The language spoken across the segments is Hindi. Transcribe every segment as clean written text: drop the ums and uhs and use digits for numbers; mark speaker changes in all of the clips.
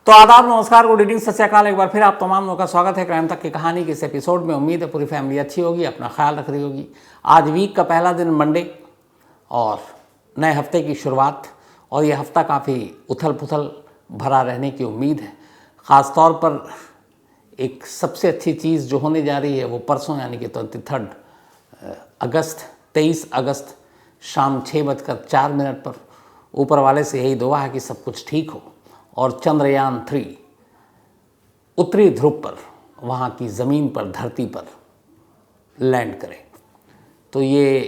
Speaker 1: तो आदाब, नमस्कार, गुड इवनिंग, सत श्री अकाल। एक बार फिर आप तमाम लोगों का स्वागत है क्राइम तक की कहानी के इस एपिसोड में। उम्मीद है पूरी फैमिली अच्छी होगी, अपना ख्याल रख रही होगी। आज वीक का पहला दिन मंडे और नए हफ्ते की शुरुआत, और ये हफ्ता काफ़ी उथल पुथल भरा रहने की उम्मीद है। ख़ास तौर पर एक सबसे अच्छी चीज़ जो होने जा रही है वो परसों यानी कि 23 अगस्त शाम 6:04 पर ऊपर वाले से यही दुआ है कि सब कुछ ठीक हो और चंद्रयान 3 उत्तरी ध्रुव पर, वहाँ की ज़मीन पर, धरती पर लैंड करे। तो ये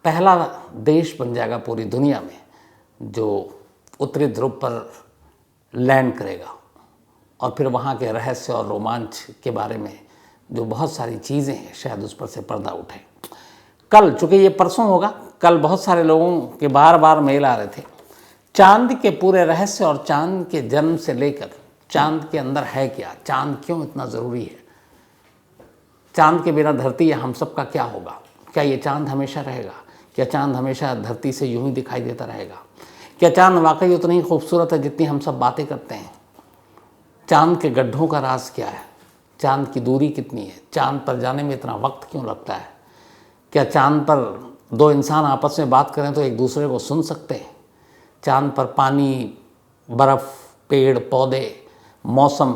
Speaker 1: पहला देश बन जाएगा पूरी दुनिया में जो उत्तरी ध्रुव पर लैंड करेगा। और फिर वहाँ के रहस्य और रोमांच के बारे में जो बहुत सारी चीज़ें हैं, शायद उस पर से पर्दा उठे। कल, चूँकि ये परसों होगा, कल बहुत सारे लोगों के बार बार मेल आ रहे थे चांद के पूरे रहस्य और चांद के जन्म से लेकर चांद के अंदर है क्या, चांद क्यों इतना ज़रूरी है, चांद के बिना धरती या हम सब का क्या होगा, क्या ये चांद हमेशा रहेगा, क्या चांद हमेशा धरती से यूं ही दिखाई देता रहेगा, क्या चांद वाकई उतनी ही खूबसूरत है जितनी हम सब बातें करते हैं, चांद के गड्ढों का राज क्या है, चांद की दूरी कितनी है, चांद पर जाने में इतना वक्त क्यों लगता है, क्या चांद पर दो इंसान आपस में बात करें तो एक दूसरे को सुन सकते हैं, चांद पर पानी, बर्फ़, पेड़ पौधे, मौसम,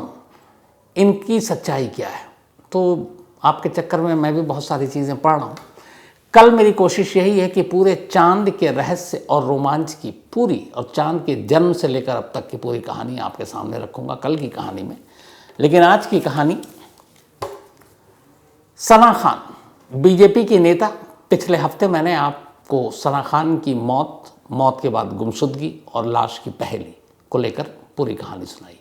Speaker 1: इनकी सच्चाई क्या है। तो आपके चक्कर में मैं भी बहुत सारी चीज़ें पढ़ रहा हूँ। कल मेरी कोशिश यही है कि पूरे चांद के रहस्य और रोमांच की पूरी, और चांद के जन्म से लेकर अब तक की पूरी कहानी आपके सामने रखूँगा कल की कहानी में। लेकिन आज की कहानी, सना खान, बीजेपी की नेता। पिछले हफ्ते मैंने आपको सना खान की मौत के बाद गुमशुदगी और लाश की पहेली को लेकर पूरी कहानी सुनाई।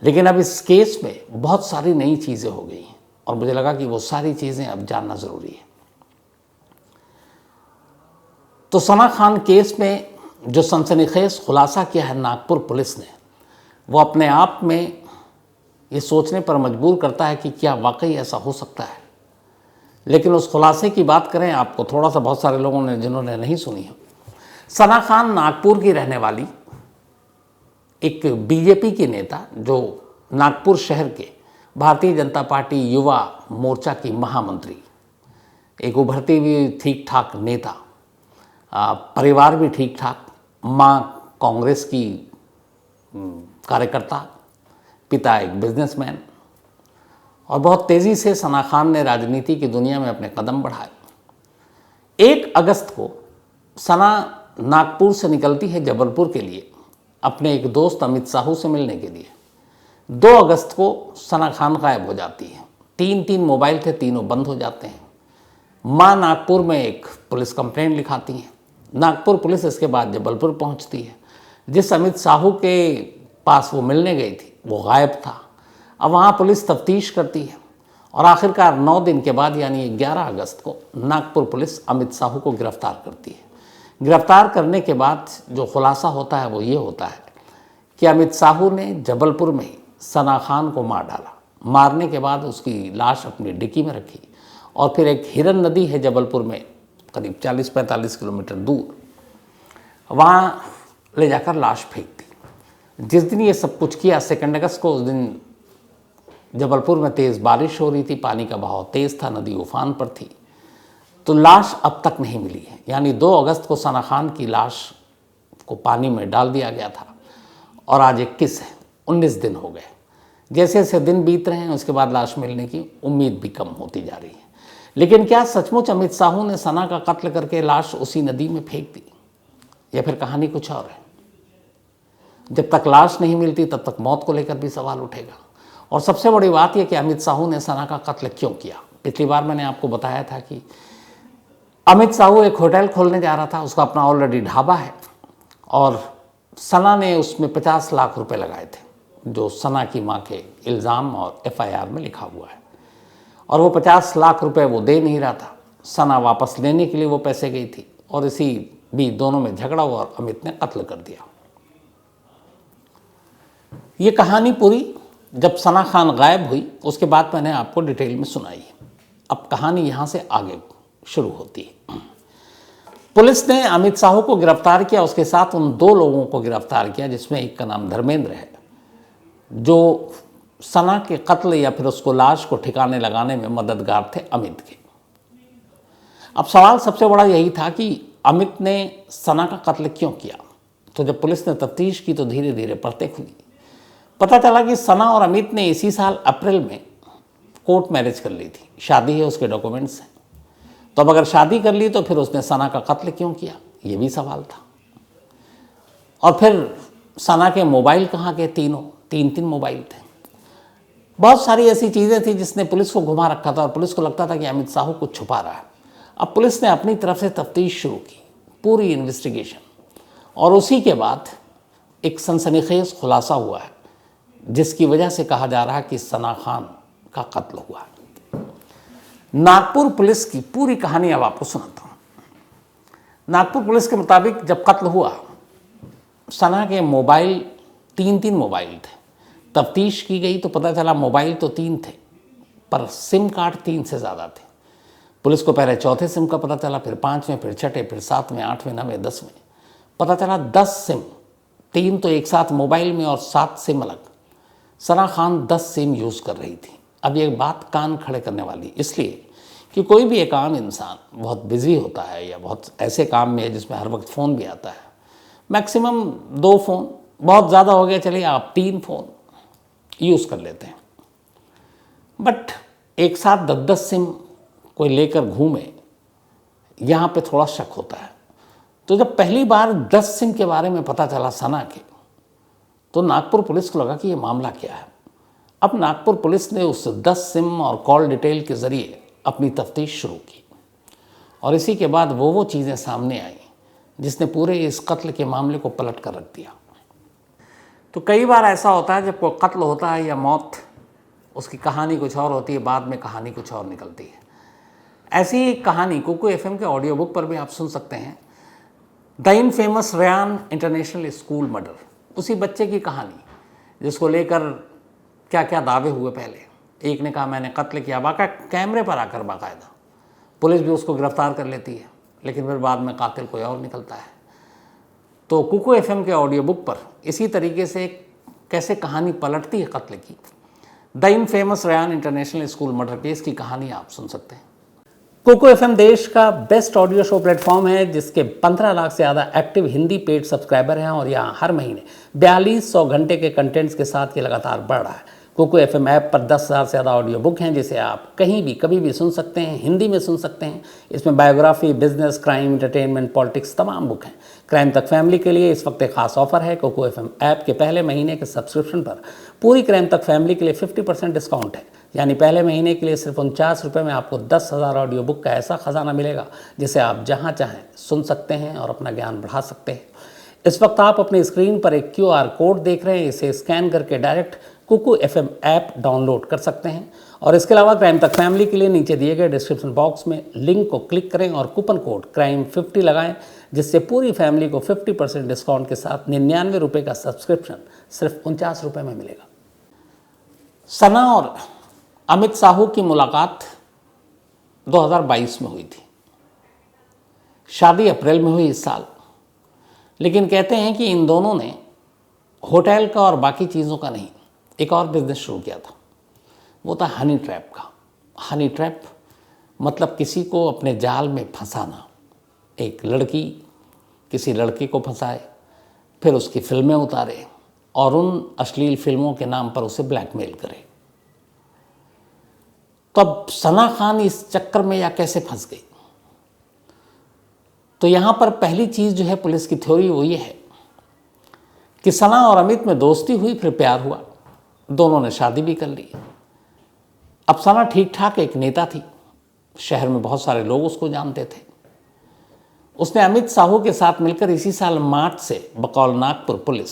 Speaker 1: लेकिन अब इस केस में बहुत सारी नई चीज़ें हो गई हैं और मुझे लगा कि वो सारी चीज़ें अब जानना ज़रूरी है। तो सना खान केस में जो सनसनीखेज खुलासा किया है नागपुर पुलिस ने, वो अपने आप में ये सोचने पर मजबूर करता है कि क्या वाकई ऐसा हो सकता है। लेकिन उस खुलासे की बात करें आपको थोड़ा सा, बहुत सारे लोगों ने जिन्होंने नहीं सुनी है। सना खान नागपुर की रहने वाली एक बीजेपी की नेता, जो नागपुर शहर के भारतीय जनता पार्टी युवा मोर्चा की महामंत्री, एक उभरती हुई ठीक ठाक नेता, परिवार भी ठीक ठाक, माँ कांग्रेस की कार्यकर्ता, पिता एक बिजनेसमैन, और बहुत तेज़ी से सना खान ने राजनीति की दुनिया में अपने कदम बढ़ाए। 1 अगस्त को सना नागपुर से निकलती है जबलपुर के लिए अपने एक दोस्त अमित साहू से मिलने के लिए। 2 अगस्त को सना खान गायब हो जाती है। 3 मोबाइल थे, तीनों बंद हो जाते हैं। माँ नागपुर में एक पुलिस कंप्लेंट लिखाती हैं। नागपुर पुलिस इसके बाद जबलपुर पहुंचती है। जिस अमित साहू के पास वो मिलने गई थी वो गायब था। अब वहाँ पुलिस तफ्तीश करती है और आखिरकार 9 दिन के बाद यानी 11 अगस्त को नागपुर पुलिस अमित साहू को गिरफ्तार करती है। गिरफ्तार करने के बाद जो खुलासा होता है वो ये होता है कि अमित साहू ने जबलपुर में ही सना खान को मार डाला। मारने के बाद उसकी लाश अपनी डिक्की में रखी और फिर एक हिरन नदी है जबलपुर में करीब 40-45 किलोमीटर दूर, वहाँ ले जाकर लाश फेंक दी। जिस दिन ये सब कुछ किया, 2 अगस्त को, उस दिन जबलपुर में तेज़ बारिश हो रही थी, पानी का बहाव तेज़ था, नदी उफान पर थी, तो लाश अब तक नहीं मिली है। यानी 2 अगस्त को सना खान की लाश को पानी में डाल दिया गया था और आज 21 है, 19 दिन हो गए। जैसे जैसे दिन बीत रहे हैं उसके बाद लाश मिलने की उम्मीद भी कम होती जा रही है। लेकिन क्या सचमुच अमित साहू ने सना का कत्ल करके लाश उसी नदी में फेंक दी, या फिर कहानी कुछ और है? जब तक लाश नहीं मिलती तब तक मौत को लेकर भी सवाल उठेगा। और सबसे बड़ी बात यह कि अमित साहू ने सना का कत्ल क्यों किया। पिछली बार मैंने आपको बताया था कि अमित साहू एक होटल खोलने जा रहा था, उसका अपना ऑलरेडी ढाबा है, और सना ने उसमें 50 लाख रुपए लगाए थे, जो सना की माँ के इल्ज़ाम और FIR में लिखा हुआ है। और वो 50 लाख रुपए वो दे नहीं रहा था। सना वापस लेने के लिए वो पैसे गई थी और इसी बीच दोनों में झगड़ा हुआ और अमित ने कत्ल कर दिया। ये कहानी पूरी जब सना खान गायब हुई उसके बाद मैंने आपको डिटेल में सुनाई। अब कहानी यहाँ से आगे शुरू होती है। पुलिस ने अमित साहू को गिरफ्तार किया, उसके साथ उन 2 लोगों को गिरफ्तार किया जिसमें एक का नाम धर्मेंद्र है, जो सना के कत्ल या फिर उसको लाश को ठिकाने लगाने में मददगार थे अमित के। अब सवाल सबसे बड़ा यही था कि अमित ने सना का कत्ल क्यों किया। तो जब पुलिस ने तफ्तीश की तो धीरे धीरे परतें खुली। पता चला कि सना और अमित ने इसी साल अप्रैल में कोर्ट मैरिज कर ली थी, शादी है, उसके डॉक्यूमेंट्स हैं। तो अब अगर शादी कर ली तो फिर उसने सना का कत्ल क्यों किया, ये भी सवाल था। और फिर सना के मोबाइल कहाँ के, तीन मोबाइल थे। बहुत सारी ऐसी चीज़ें थी जिसने पुलिस को घुमा रखा था और पुलिस को लगता था कि अमित साहू कुछ छुपा रहा है। अब पुलिस ने अपनी तरफ से तफ्तीश शुरू की, पूरी इन्वेस्टिगेशन, और उसी के बाद एक सनसनीखेज खुलासा हुआ है जिसकी वजह से कहा जा रहा है कि सना खान का कत्ल हुआ है। नागपुर पुलिस की पूरी कहानी अब आपको सुनाता हूँ। नागपुर पुलिस के मुताबिक जब कत्ल हुआ, सना के मोबाइल तीन मोबाइल थे। तफ्तीश की गई तो पता चला मोबाइल तो 3 थे पर सिम कार्ड 3 से ज़्यादा थे। पुलिस को पहले चौथे सिम का पता चला, फिर 5वें, फिर 6ठे, फिर 7वें, 8वें, 9वें, 10वें। पता चला 10 सिम, 3 तो एक साथ मोबाइल में और 7 सिम अलग। सना खान 10 सिम यूज़ कर रही थी। अब ये बात कान खड़े करने वाली, इसलिए कि कोई भी एक आम इंसान बहुत बिजी होता है या बहुत ऐसे काम में है जिसमें हर वक्त फ़ोन भी आता है। मैक्सिमम 2 फ़ोन, बहुत ज़्यादा हो गया चलिए आप 3 फ़ोन यूज़ कर लेते हैं। बट एक साथ 10-10 सिम कोई लेकर घूमे, यहाँ पे थोड़ा शक होता है। तो जब पहली बार 10 सिम के बारे में पता चला सना के, तो नागपुर पुलिस को लगा कि ये मामला क्या है। अब नागपुर पुलिस ने उस 10 सिम और कॉल डिटेल के ज़रिए अपनी तफ्तीश शुरू की और इसी के बाद वो चीज़ें सामने आई जिसने पूरे इस कत्ल के मामले को पलट कर रख दिया। तो कई बार ऐसा होता है जब कोई कत्ल होता है या मौत, उसकी कहानी कुछ और होती है, बाद में कहानी कुछ और निकलती है। ऐसी ही कहानी कुकू एफएम के ऑडियो बुक पर भी आप सुन सकते हैं। The infamous Ryan international school murder, उसी बच्चे की कहानी जिसको लेकर क्या क्या दावे हुए। पहले एक ने कहा मैंने कत्ल किया, कैमरे पर आकर बाकायदा पुलिस भी उसको गिरफ्तार कर लेती है, लेकिन फिर बाद में कातिल कोई और निकलता है। तो कुकू एफएम के ऑडियो बुक पर इसी तरीके से कैसे कहानी पलटती है कत्ल की, the infamous Ryan international school murder case की कहानी आप सुन सकते हैं। कुकू एफएम देश का बेस्ट ऑडियो शो प्लेटफॉर्म है जिसके 15 लाख से ज़्यादा एक्टिव हिंदी पेड सब्सक्राइबर हैं और यहाँ हर महीने 4200 घंटे के कंटेंट्स के साथ ये लगातार बढ़ रहा है। कुकू एफएम ऐप पर 10,000 से ज़्यादा ऑडियो बुक हैं जिसे आप कहीं भी कभी भी सुन सकते हैं, हिंदी में सुन सकते हैं। इसमें biography, business, crime, entertainment, politics तमाम बुक हैं। क्राइम तक फैमिली के लिए इस वक्त एक खास ऑफर है। कुकू एफएम ऐप के पहले महीने के सब्सक्रिप्शन पर पूरी क्राइम तक फैमिली के लिए 50% डिस्काउंट है। यानी पहले महीने के लिए सिर्फ 49 रुपये में आपको 10,000 ऑडियो बुक का ऐसा खजाना मिलेगा जिसे आप जहाँ चाहें सुन सकते हैं और अपना ज्ञान बढ़ा सकते हैं। इस वक्त आप अपनी स्क्रीन पर एक QR कोड देख रहे हैं, इसे स्कैन करके direct Kuku FM app download कर सकते हैं। और इसके अलावा क्राइम तक फैमिली के लिए नीचे दिए गए डिस्क्रिप्शन बॉक्स में लिंक को क्लिक करें और कूपन कोड CRIME50 लगाएं, जिससे पूरी फैमिली को 50% डिस्काउंट के साथ 99 रुपये का सब्सक्रिप्शन सिर्फ 49 रुपये में मिलेगा। सना और अमित साहू की मुलाकात 2022 में हुई थी। शादी अप्रैल में हुई इस साल, लेकिन कहते हैं कि इन दोनों ने होटल का और बाकी चीज़ों का नहीं, एक और बिजनेस शुरू किया था। वो था हनी ट्रैप का। हनी ट्रैप मतलब किसी को अपने जाल में फंसाना। एक लड़की किसी लड़के को फंसाए, फिर उसकी फिल्में उतारे और उन अश्लील फिल्मों के नाम पर उसे ब्लैकमेल करे। तो अब सना खान इस चक्कर में या कैसे फंस गई? तो यहाँ पर पहली चीज़ जो है पुलिस की थ्योरी वो ये है कि सना और अमित में दोस्ती हुई, फिर प्यार हुआ, दोनों ने शादी भी कर ली। अब सना ठीक ठाक एक नेता थी, शहर में बहुत सारे लोग उसको जानते थे। उसने अमित साहू के साथ मिलकर इसी साल मार्च से बकौल नागपुर पुलिस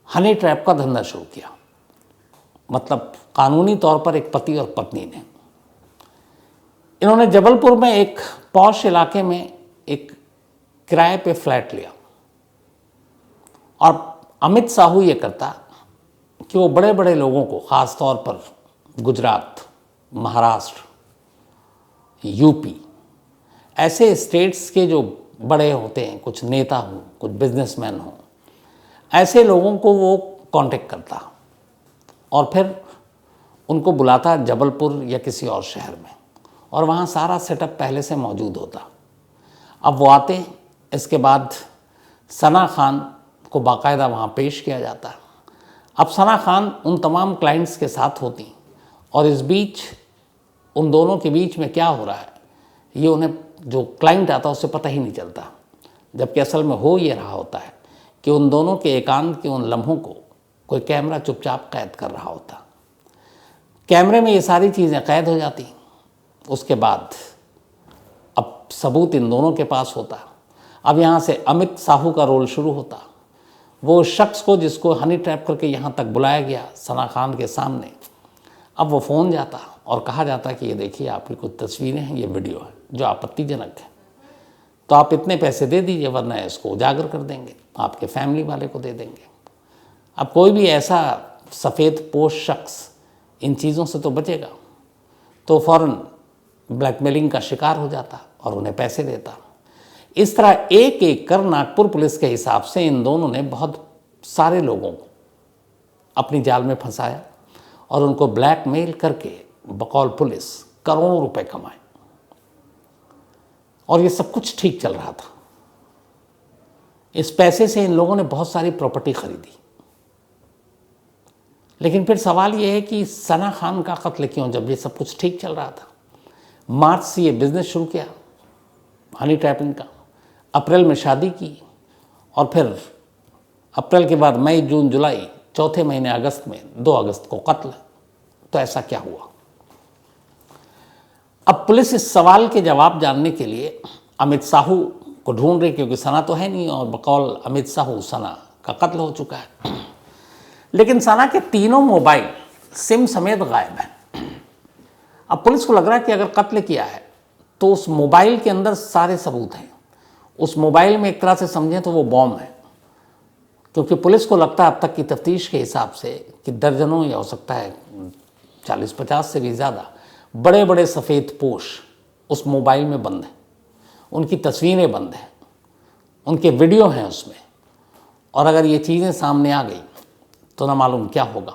Speaker 1: हनी ट्रैप का धंधा शुरू किया। मतलब कानूनी तौर पर एक पति और पत्नी ने। इन्होंने जबलपुर में एक पॉश इलाके में एक किराए पे फ्लैट लिया और अमित साहू ये करता कि वो बड़े बड़े लोगों को, ख़ास तौर पर गुजरात, महाराष्ट्र, यूपी, ऐसे स्टेट्स के जो बड़े होते हैं, कुछ नेता हों, कुछ बिजनेसमैन हों, ऐसे लोगों को वो कांटेक्ट करता और फिर उनको बुलाता जबलपुर या किसी और शहर में, और वहाँ सारा सेटअप पहले से मौजूद होता। अब वो आते, इसके बाद सना खान को बाकायदा वहाँ पेश किया जाता। अब सना खान उन तमाम क्लाइंट्स के साथ होती और इस बीच उन दोनों के बीच में क्या हो रहा है ये उन्हें, जो क्लाइंट आता है उससे पता ही नहीं चलता, जबकि असल में हो ये रहा होता है कि उन दोनों के एकांत के उन लम्हों को कोई कैमरा चुपचाप कैद कर रहा होता। कैमरे में ये सारी चीज़ें कैद हो जाती। उसके बाद अब सबूत इन दोनों के पास होता। अब यहाँ से अमित साहू का रोल शुरू होता। वो शख्स को जिसको हनी ट्रैप करके यहाँ तक बुलाया गया सना खान के सामने, अब वो फ़ोन जाता और कहा जाता कि ये देखिए आपकी कुछ तस्वीरें हैं, ये वीडियो है जो आपत्तिजनक है, तो आप इतने पैसे दे दीजिए वरना इसको उजागर कर देंगे, आपके फैमिली वाले को दे देंगे। अब कोई भी ऐसा सफ़ेद पोश शख्स इन चीज़ों से तो बचेगा, तो फ़ौरन ब्लैकमेलिंग का शिकार हो जाता और उन्हें पैसे देता। इस तरह एक एक कर नागपुर पुलिस के हिसाब से इन दोनों ने बहुत सारे लोगों को अपनी जाल में फंसाया और उनको ब्लैकमेल करके बकौल पुलिस करोड़ों रुपए कमाए। और ये सब कुछ ठीक चल रहा था। इस पैसे से इन लोगों ने बहुत सारी प्रॉपर्टी खरीदी। लेकिन फिर सवाल ये है कि सना खान का कत्ल क्यों, जब ये सब कुछ ठीक चल रहा था। मार्च से ये बिज़नेस शुरू किया हनी ट्रैपिंग का, अप्रैल में शादी की और फिर अप्रैल के बाद मई, जून, जुलाई, चौथे महीने अगस्त में 2 अगस्त को कत्ल। तो ऐसा क्या हुआ? अब पुलिस इस सवाल के जवाब जानने के लिए अमित साहू को ढूंढ रही, क्योंकि सना तो है नहीं और बकौल अमित साहू सना का कत्ल हो चुका है। लेकिन सना के तीनों मोबाइल सिम समेत गायब हैं। अब पुलिस को लग रहा है कि अगर कत्ल किया है तो उस मोबाइल के अंदर सारे सबूत हैं। उस मोबाइल में एक तरह से समझें तो वो बॉम्ब है, क्योंकि पुलिस को लगता है अब तक की तफ्तीश के हिसाब से कि दर्जनों या हो सकता है 40-50 से भी ज़्यादा बड़े बड़े सफ़ेद पोश उस मोबाइल में बंद हैं। उनकी तस्वीरें बंद हैं, उनके वीडियो हैं उसमें, और अगर ये चीज़ें सामने आ गई तो ना मालूम क्या होगा।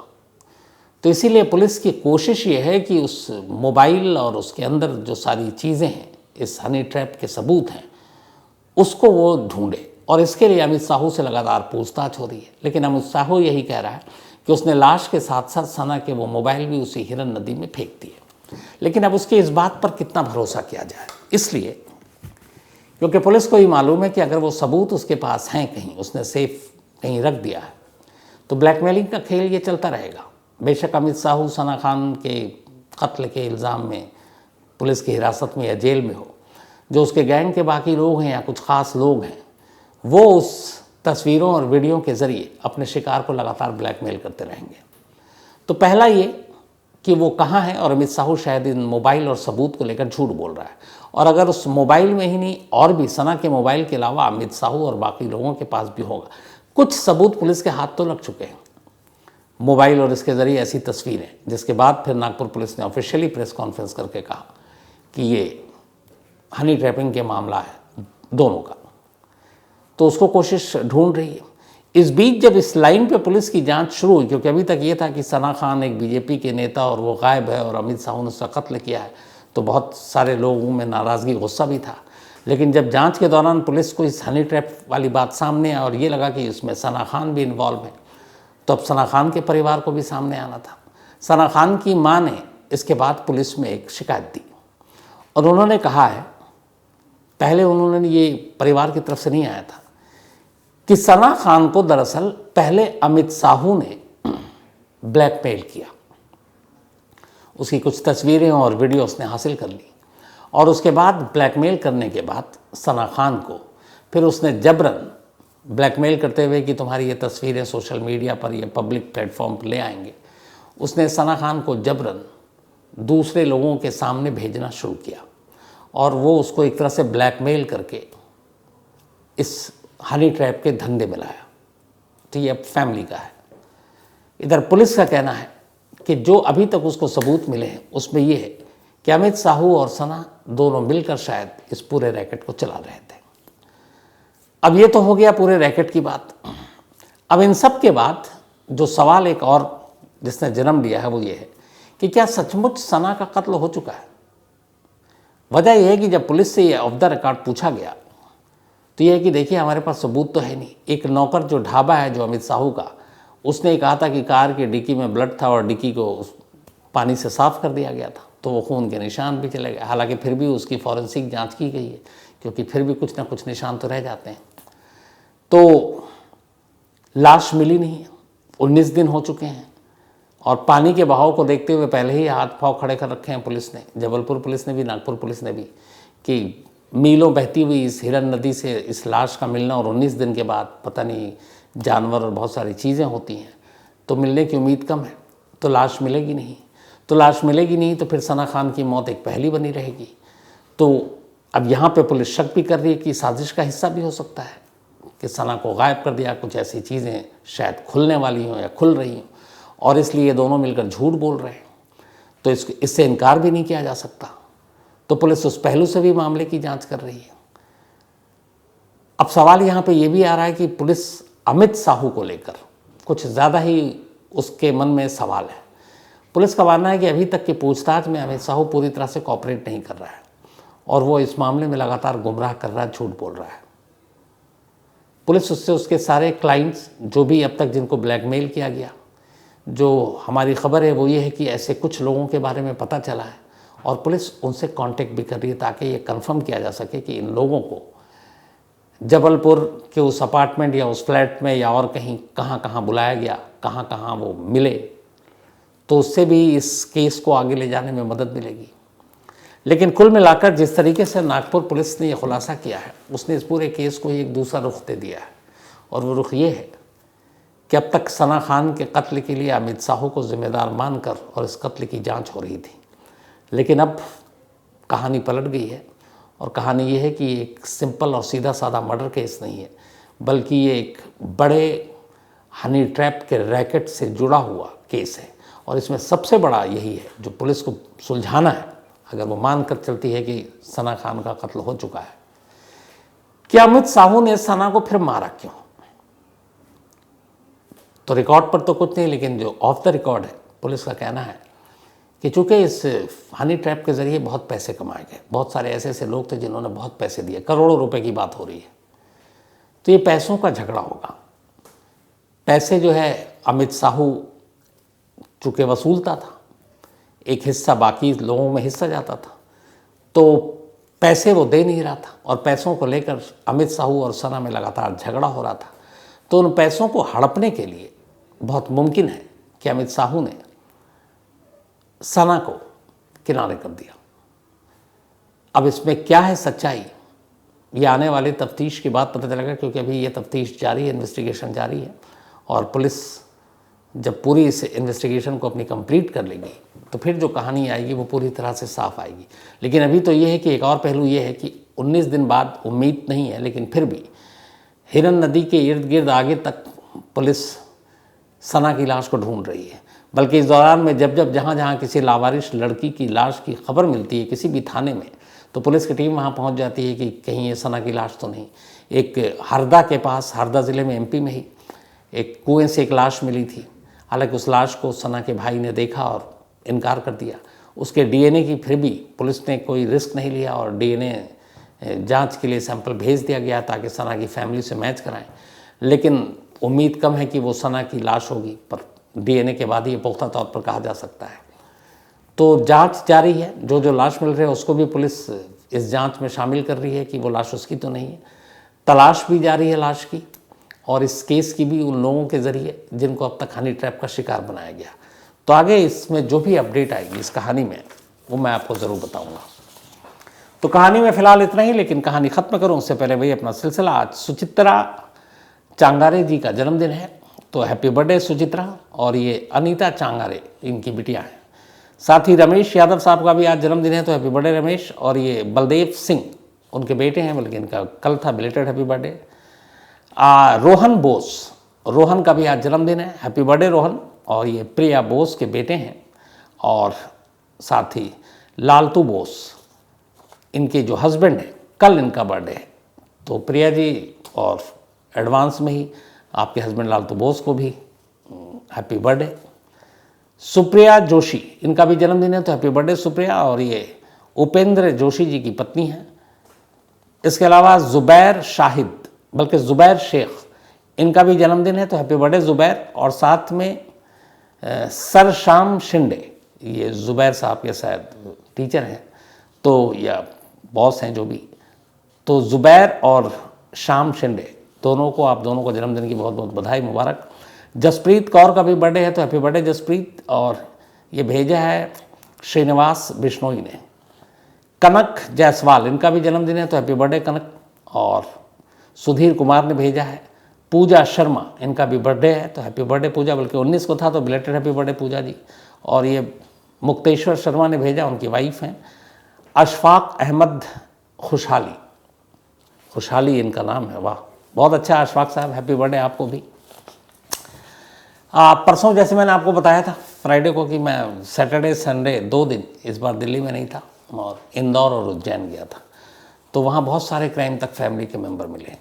Speaker 1: तो इसीलिए पुलिस की कोशिश ये है कि उस मोबाइल और उसके अंदर जो सारी चीज़ें हैं, इस हनी ट्रैप के सबूत हैं, उसको वो ढूंढे। और इसके लिए अमित साहू से लगातार पूछताछ हो रही है। लेकिन अमित साहू यही कह रहा है कि उसने लाश के साथ साथ सना के वो मोबाइल भी उसी हिरन नदी में फेंक दिए। लेकिन अब उसके इस बात पर कितना भरोसा किया जाए, इसलिए क्योंकि पुलिस को ये मालूम है कि अगर वो सबूत उसके पास हैं कहीं, उसने सेफ कहीं रख दिया है, तो ब्लैकमेलिंग का खेल ये चलता रहेगा। बेशक अमित साहू सना खान के कत्ल के इल्ज़ाम में पुलिस की हिरासत में या जेल में हो, जो उसके गैंग के बाकी लोग हैं या कुछ ख़ास लोग हैं, वो उस तस्वीरों और वीडियो के ज़रिए अपने शिकार को लगातार ब्लैकमेल करते रहेंगे। तो पहला ये कि वो कहाँ है, और अमित साहू शायद इन मोबाइल और सबूत को लेकर झूठ बोल रहा है। और अगर उस मोबाइल में ही नहीं और भी सना के मोबाइल के अलावा अमित साहू और बाकी लोगों के पास भी होगा, कुछ सबूत पुलिस के हाथ तो लग चुके हैं, मोबाइल और इसके ज़रिए ऐसी तस्वीरें, जिसके बाद फिर नागपुर पुलिस ने ऑफिशियली प्रेस कॉन्फ्रेंस करके कहा कि ये हनी ट्रैपिंग के मामला है दोनों का। तो उसको कोशिश ढूंढ रही है। इस बीच जब इस लाइन पे पुलिस की जांच शुरू हुई, क्योंकि अभी तक ये था कि सना खान एक बीजेपी के नेता और वो गायब है और अमित साहू ने उसका कत्ल किया है, तो बहुत सारे लोगों में नाराज़गी, गुस्सा भी था। लेकिन जब जांच के दौरान पुलिस को इस हनी ट्रैप वाली बात सामने आई और ये लगा कि इसमें सना खान भी इन्वॉल्व है, तो अब सना खान के परिवार को भी सामने आना था। सना खान की माँ ने इसके बाद पुलिस में एक शिकायत दी और उन्होंने कहा है, पहले उन्होंने ये परिवार की तरफ से नहीं आया था, कि सना खान को दरअसल पहले अमित साहू ने ब्लैकमेल किया। उसकी कुछ तस्वीरें और वीडियो उसने हासिल कर ली और उसके बाद ब्लैकमेल करने के बाद सना खान को फिर उसने जबरन ब्लैकमेल करते हुए कि तुम्हारी ये तस्वीरें सोशल मीडिया पर, ये पब्लिक प्लेटफॉर्म पर ले आएंगे, उसने सना खान को जबरन दूसरे लोगों के सामने भेजना शुरू किया और वो उसको एक तरह से ब्लैकमेल करके इस हनी ट्रैप के धंधे में लाया। तो ये अब फैमिली का है। इधर पुलिस का कहना है कि जो अभी तक उसको सबूत मिले हैं उसमें ये है कि अमित साहू और सना दोनों मिलकर शायद इस पूरे रैकेट को चला रहे थे। अब ये तो हो गया पूरे रैकेट की बात। अब इन सब के बाद जो सवाल एक और जिसने जन्म लिया है वो ये है कि क्या सचमुच सना का कत्ल हो चुका है। वजह यह है कि जब पुलिस से ये ऑफ द रिकॉर्ड पूछा गया तो यह है कि देखिए हमारे पास सबूत तो है नहीं। एक नौकर जो ढाबा है जो अमित साहू का, उसने कहा था कि कार की डिक्की में ब्लड था और डिक्की को पानी से साफ़ कर दिया गया था, तो वो खून के निशान भी चले गए। हालांकि फिर भी उसकी फॉरेंसिक जांच की गई है, क्योंकि फिर भी कुछ ना कुछ निशान तो रह जाते हैं। तो लाश मिली नहीं है, 19 दिन हो चुके हैं और पानी के बहाव को देखते हुए पहले ही हाथ पाँव खड़े कर रखे हैं पुलिस ने, जबलपुर पुलिस ने भी, नागपुर पुलिस ने भी, कि मीलों बहती हुई इस हिरन नदी से इस लाश का मिलना और 19 दिन के बाद पता नहीं जानवर और बहुत सारी चीज़ें होती हैं तो मिलने की उम्मीद कम है, तो लाश मिलेगी नहीं। तो लाश मिलेगी नहीं तो फिर सना खान की मौत एक पहेली बनी रहेगी। तो अब यहाँ पे पुलिस शक भी कर रही है कि साजिश का हिस्सा भी हो सकता है कि सना को गायब कर दिया, कुछ ऐसी चीज़ें शायद खुलने वाली हों या खुल रही हों और इसलिए ये दोनों मिलकर झूठ बोल रहे हैं। तो इससे इनकार भी नहीं किया जा सकता। तो पुलिस उस पहलू से भी मामले की जांच कर रही है। अब सवाल यहाँ पे ये भी आ रहा है कि पुलिस अमित साहू को लेकर कुछ ज़्यादा ही उसके मन में सवाल है। पुलिस का मानना है कि अभी तक की पूछताछ में अमित साहू पूरी तरह से कोऑपरेट नहीं कर रहा है और वो इस मामले में लगातार गुमराह कर रहा है, झूठ बोल रहा है। पुलिस उससे उसके सारे क्लाइंट्स जो भी अब तक जिनको ब्लैकमेल किया गया, जो हमारी खबर है वो ये है कि ऐसे कुछ लोगों के बारे में पता चला है और पुलिस उनसे कांटेक्ट भी कर रही है ताकि ये कंफर्म किया जा सके कि इन लोगों को जबलपुर के उस अपार्टमेंट या उस फ्लैट में या और कहीं कहाँ कहाँ बुलाया गया, कहाँ कहाँ वो मिले, तो उससे भी इस केस को आगे ले जाने में मदद मिलेगी। लेकिन कुल मिलाकर जिस तरीके से नागपुर पुलिस ने यह खुलासा किया है, उसने इस पूरे केस को एक दूसरा रुख दे दिया है और वो रुख ये है कि अब तक सना खान के कत्ल के लिए अमित साहू को जिम्मेदार मानकर और इस कत्ल की जांच हो रही थी, लेकिन अब कहानी पलट गई है और कहानी ये है कि ये एक सिंपल और सीधा साधा मर्डर केस नहीं है, बल्कि ये एक बड़े हनी ट्रैप के रैकेट से जुड़ा हुआ केस है। और इसमें सबसे बड़ा यही है जो पुलिस को सुलझाना है, अगर वो मान कर चलती है कि सना खान का कत्ल हो चुका है, कि अमित साहू ने सना को फिर मारा क्यों। तो रिकॉर्ड पर तो कुछ नहीं, लेकिन जो ऑफ द रिकॉर्ड है पुलिस का कहना है कि चूँकि इस हनी ट्रैप के ज़रिए बहुत पैसे कमाए गए, बहुत सारे ऐसे ऐसे लोग थे जिन्होंने बहुत पैसे दिए, करोड़ों रुपए की बात हो रही है, तो ये पैसों का झगड़ा होगा। पैसे जो है अमित साहू चूँकि वसूलता था, एक हिस्सा बाकी लोगों में हिस्सा जाता था, तो पैसे वो दे नहीं रहा था और पैसों को लेकर अमित साहू और सना में लगातार झगड़ा हो रहा था। तो उन पैसों को हड़पने के लिए बहुत मुमकिन है कि अमित साहू ने सना को किनारे कर दिया। अब इसमें क्या है सच्चाई, ये आने वाले तफ्तीश के बाद पता चलेगा, क्योंकि अभी ये तफ्तीश जारी है, इन्वेस्टिगेशन जारी है और पुलिस जब पूरी इस इन्वेस्टिगेशन को अपनी कंप्लीट कर लेगी तो फिर जो कहानी आएगी वो पूरी तरह से साफ आएगी। लेकिन अभी तो ये है कि एक और पहलू ये है कि 19 दिन बाद उम्मीद नहीं है, लेकिन फिर भी हिरन नदी के इर्द गिर्द आगे तक पुलिस सना की लाश को ढूंढ रही है। बल्कि इस दौरान में जब जब जहाँ जहाँ किसी लावारिश लड़की की लाश की खबर मिलती है किसी भी थाने में, तो पुलिस की टीम वहाँ पहुँच जाती है कि कहीं ये सना की लाश तो नहीं। एक हरदा के पास, हरदा ज़िले में, एमपी में ही एक कुएं से एक लाश मिली थी। हालांकि उस लाश को सना के भाई ने देखा और इनकार कर दिया। उसके डीएनए की फिर भी पुलिस ने कोई रिस्क नहीं लिया और डीएनए जांच के लिए सैंपल भेज दिया गया ताकि सना की फैमिली से मैच कराएं। लेकिन उम्मीद कम है कि वो सना की लाश होगी, पर डीएनए के बाद ही ये पुख्ता तौर पर कहा जा सकता है। तो जांच जारी है, जो जो लाश मिल रही है उसको भी पुलिस इस जांच में शामिल कर रही है कि वो लाश उसकी तो नहीं है। तलाश भी जारी है लाश की और इस केस की भी उन लोगों के ज़रिए जिनको अब तक हनी ट्रैप का शिकार बनाया गया। तो आगे इसमें जो भी अपडेट आएगी इस कहानी में वो मैं आपको ज़रूर बताऊँगा। तो कहानी में फ़िलहाल इतना ही, लेकिन कहानी ख़त्म करूँ उससे पहले वही अपना सिलसिला। आज सुचित्रा चांगारे जी का जन्मदिन है, तो हैप्पी बर्थडे सुचित्रा। और ये अनीता चांगारे इनकी बिटिया हैं। साथ ही रमेश यादव साहब का भी आज जन्मदिन है, तो हैप्पी बर्थडे रमेश। और ये बलदेव सिंह उनके बेटे हैं, बल्कि इनका कल था, belated happy birthday. Rohan Bose, Rohan का भी आज जन्मदिन है, हैप्पी बर्थडे रोहन। और ये प्रिया बोस के बेटे हैं। और साथ ही लालतू बोस इनके जो हस्बैंड हैं, कल इनका बर्थडे है। तो प्रिया जी और एडवांस में ही आपके हस्बैंड लालतू बोस को भी हैप्पी बर्थडे। सुप्रिया जोशी, इनका भी जन्मदिन है, तो हैप्पी बर्थडे सुप्रिया। और ये उपेंद्र जोशी जी की पत्नी है। इसके अलावा ज़ुबैर शाहिद, बल्कि ज़ुबैर शेख, इनका भी जन्मदिन है, तो हैप्पी बर्थडे ज़ुबैर। और साथ में सर शाम शिंदे, ये ज़ुबैर साहब के शायद टीचर हैं तो या बॉस हैं जो भी, तो ज़ुबैर और शाम शिंदे दोनों को, आप दोनों को जन्मदिन की बहुत बहुत बधाई, मुबारक। जसप्रीत कौर का भी बर्थडे है, तो हैप्पी बर्थडे जसप्रीत। और ये भेजा है श्रीनिवास बिश्नोई ने। कनक जायसवाल, इनका भी जन्मदिन है, तो हैप्पी बर्थडे कनक। और सुधीर कुमार ने भेजा है। पूजा शर्मा, इनका भी बर्थडे है, तो हैप्पी बर्थडे पूजा, बल्कि 19 को था, तो बिलेटेड हैप्पी बर्थडे पूजा जी। और ये मुक्तेश्वर शर्मा ने भेजा, उनकी वाइफ हैं। अशफाक अहमद खुशहाली, खुशहाली इनका नाम है, वाह बहुत अच्छा अशफाक साहब, हैप्पी बर्थडे आपको भी। परसों जैसे मैंने आपको बताया था फ्राइडे को कि मैं सैटरडे संडे 2 दिन इस बार दिल्ली में नहीं था और इंदौर और उज्जैन गया था, तो वहाँ बहुत सारे क्राइम तक फैमिली के मेंबर मिले।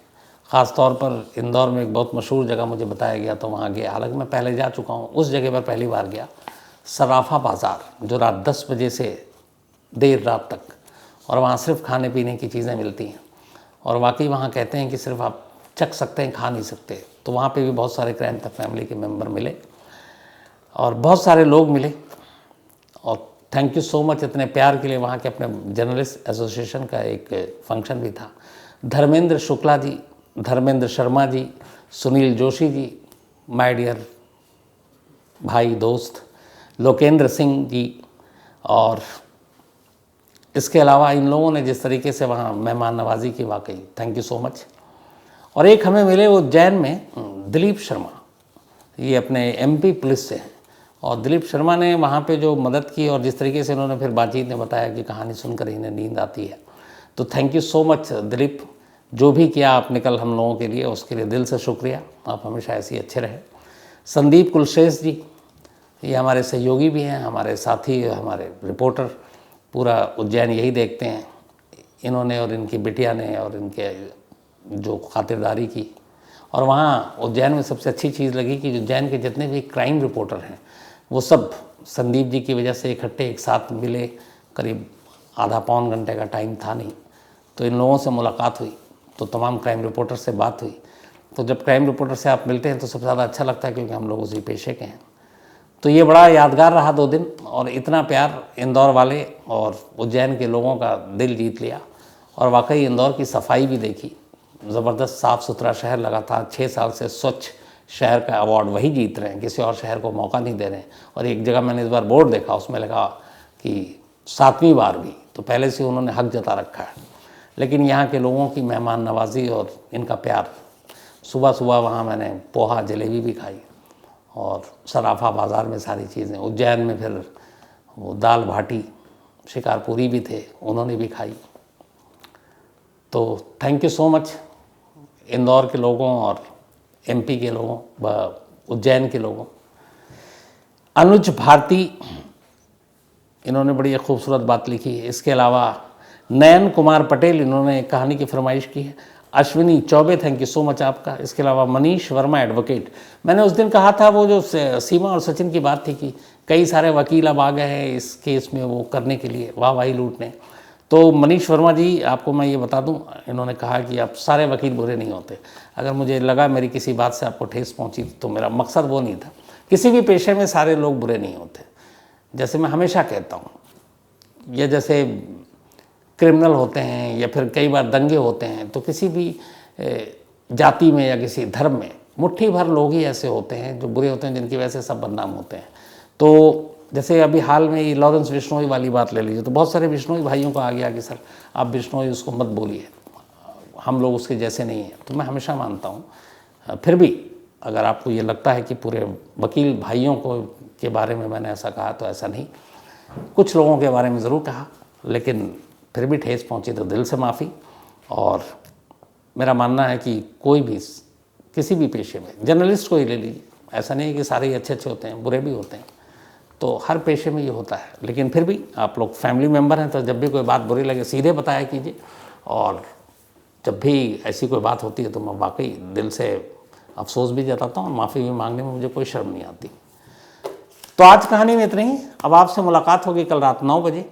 Speaker 1: ख़ास तौर पर इंदौर में एक बहुत मशहूर जगह मुझे बताया गया, तो वहाँ गया। हालांकि मैं पहले जा चुका हूँ, उस जगह पर पहली बार गया। सराफा बाज़ार, जो रात 10 बजे से देर रात तक, और वहाँ सिर्फ खाने पीने की चीज़ें मिलती हैं। और वाकई वहाँ कहते हैं कि सिर्फ आप चख सकते हैं, खा नहीं सकते। तो वहाँ पे भी बहुत सारे क्राइम तक फैमिली के मेंबर मिले और बहुत सारे लोग मिले। और थैंक यू सो मच इतने प्यार के लिए। वहाँ के अपने जर्नलिस्ट एसोसिएशन का एक फंक्शन भी था। धर्मेंद्र शुक्ला जी, धर्मेंद्र शर्मा जी, सुनील जोशी जी, माय डियर भाई दोस्त, लोकेंद्र सिंह जी, और इसके अलावा इन लोगों ने जिस तरीके से वहाँ मेहमान नवाजी की, वाकई थैंक यू सो मच। और एक हमें मिले उज्जैन में दिलीप शर्मा, ये अपने एमपी पुलिस से हैं। और दिलीप शर्मा ने वहाँ पे जो मदद की और जिस तरीके से उन्होंने फिर बातचीत में बताया कि कहानी सुनकर इन्हें नींद आती है, तो thank you so much Dilip. जो भी किया आपने कल हम लोगों के लिए, उसके लिए दिल से शुक्रिया। आप हमेशा ऐसे ही अच्छे रहे। संदीप कुलश्रेष्ठ जी, ये हमारे सहयोगी भी हैं, हमारे साथी, हमारे रिपोर्टर, पूरा उज्जैन यही देखते हैं। इन्होंने और इनकी बिटिया ने और इनके जो खातिरदारी की। और वहाँ उज्जैन में सबसे अच्छी चीज़ लगी कि उज्जैन के जितने भी क्राइम रिपोर्टर हैं वो सब संदीप जी की वजह से इकट्ठे एक साथ मिले। करीब आधा पौन घंटे का टाइम था नहीं, तो इन लोगों से मुलाकात हुई, तो तमाम क्राइम रिपोर्टर से बात हुई। तो जब क्राइम रिपोर्टर से आप मिलते हैं तो सबसे ज़्यादा अच्छा लगता है, क्योंकि हम लोग उसी पेशे के हैं। तो ये बड़ा यादगार रहा 2 दिन, और इतना प्यार इंदौर वाले और उज्जैन के लोगों का दिल जीत लिया। और वाकई इंदौर की सफाई भी देखी, ज़बरदस्त साफ़ सुथरा शहर। लगातार 6 साल से स्वच्छ शहर का अवार्ड वही जीत रहे हैं, किसी और शहर को मौका नहीं दे रहे हैं। और एक जगह मैंने इस बार बोर्ड देखा, उसमें लिखा कि 7वीं बार भी, तो पहले से उन्होंने हक जता रखा है। लेकिन यहाँ के लोगों की मेहमान नवाजी और इनका प्यार। सुबह सुबह वहाँ मैंने पोहा जलेबी भी खाई, और सराफा बाज़ार में सारी चीज़ें। उज्जैन में फिर वो दाल बाटी शिकारपुरी भी थे, उन्होंने भी खाई। तो thank you so much Indore के लोगों और एमपी के लोगों, उज्जैन के लोगों। अनुज भारती, इन्होंने बड़ी खूबसूरत बात लिखी है। इसके अलावा नयन कुमार पटेल, इन्होंने कहानी की फरमाइश की है। Ashwini Choubey, thank you so much आपका। इसके अलावा मनीष वर्मा एडवोकेट, मैंने उस दिन कहा था वो जो सीमा और सचिन की बात थी कि कई सारे वकील अब आ गए हैं इस केस में वो करने के लिए, वाहवाही लूटने। तो मनीष वर्मा जी, आपको मैं ये बता दूं, इन्होंने कहा कि अब सारे वकील बुरे नहीं होते। अगर मुझे लगा मेरी किसी बात से आपको ठेस पहुंची, तो मेरा मकसद वो नहीं था। किसी भी पेशे में सारे लोग बुरे नहीं होते। जैसे मैं हमेशा कहता हूँ, ये जैसे क्रिमिनल होते हैं या फिर कई बार दंगे होते हैं, तो किसी भी जाति में या किसी धर्म में मुट्ठी भर लोग ही ऐसे होते हैं जो बुरे होते हैं, जिनकी वजह से सब बदनाम होते हैं। तो जैसे अभी हाल में ये लॉरेंस बिश्नोई वाली बात ले लीजिए, तो बहुत सारे बिश्नोई भाइयों को आ गया कि सर आप बिश्नोई उसको मत बोलिए, हम लोग उसके जैसे नहीं हैं। तो मैं हमेशा मानता हूँ, फिर भी अगर आपको ये लगता है कि पूरे वकील भाइयों को के बारे में मैंने ऐसा कहा, तो ऐसा नहीं, कुछ लोगों के बारे में ज़रूर कहा, लेकिन फिर भी ठेस पहुँची तो दिल से माफ़ी। और मेरा मानना है कि कोई भी किसी भी पेशे में, जर्नलिस्ट को ही ले लीजिए, ऐसा नहीं है कि सारे ही अच्छे अच्छे होते हैं, बुरे भी होते हैं, तो हर पेशे में ये होता है। लेकिन फिर भी आप लोग फैमिली मेम्बर हैं, तो जब भी कोई बात बुरी लगे सीधे बताया कीजिए। और जब भी ऐसी कोई बात होती है तो मैं वाकई दिल से अफसोस भी जताता हूँ और माफ़ी भी मांगने में मुझे कोई शर्म नहीं आती। तो आज कहानी में इतना ही। अब आपसे मुलाकात होगी कल रात 9 बजे।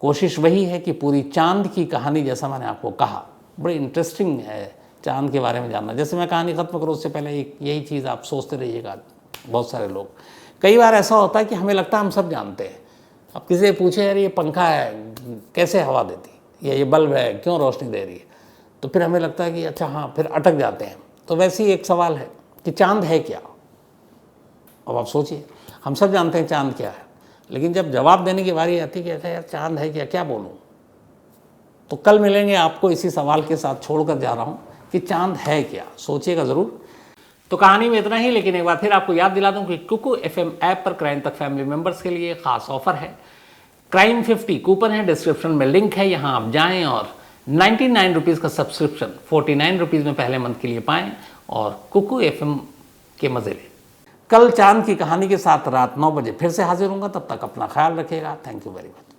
Speaker 1: कोशिश वही है कि पूरी चांद की कहानी, जैसा मैंने आपको कहा, बड़ी इंटरेस्टिंग है चांद के बारे में जानना। जैसे मैं कहानी ख़त्म करूँ उससे पहले यही चीज़ आप सोचते रहिएगा। बहुत सारे लोग, कई बार ऐसा होता है कि हमें लगता है हम सब जानते हैं। अब किसी से पूछे यार ये पंखा है कैसे हवा देती, या ये बल्ब है क्यों रोशनी दे रही है, तो फिर हमें लगता है कि अच्छा हाँ, फिर अटक जाते हैं। तो वैसे ही एक सवाल है कि चांद है क्या। अब आप सोचिए, हम सब जानते हैं चांद क्या है, लेकिन जब जवाब देने की बारी आती है कि अच्छा यार चांद है क्या, क्या बोलूँ, तो कल मिलेंगे आपको इसी सवाल के साथ। छोड़कर जा रहा हूँ कि चांद है क्या, सोचिएगा ज़रूर। तो कहानी में इतना ही, लेकिन एक बार फिर आपको याद दिला दूं कि कुकू FM ऐप पर क्राइम तक फैमिली मेंबर्स के लिए खास ऑफर है। क्राइम 50 कूपन है, डिस्क्रिप्शन में लिंक है, यहाँ आप जाएं और 99 रुपीज़ का सब्सक्रिप्शन 49 रुपीज़ में पहले मंथ के लिए पाएं और कुकू FM के मज़े लें। कल चांद की कहानी के साथ रात 9 बजे फिर से हाजिर होऊंगा। तब तक अपना ख्याल रखिएगा। Thank you very much.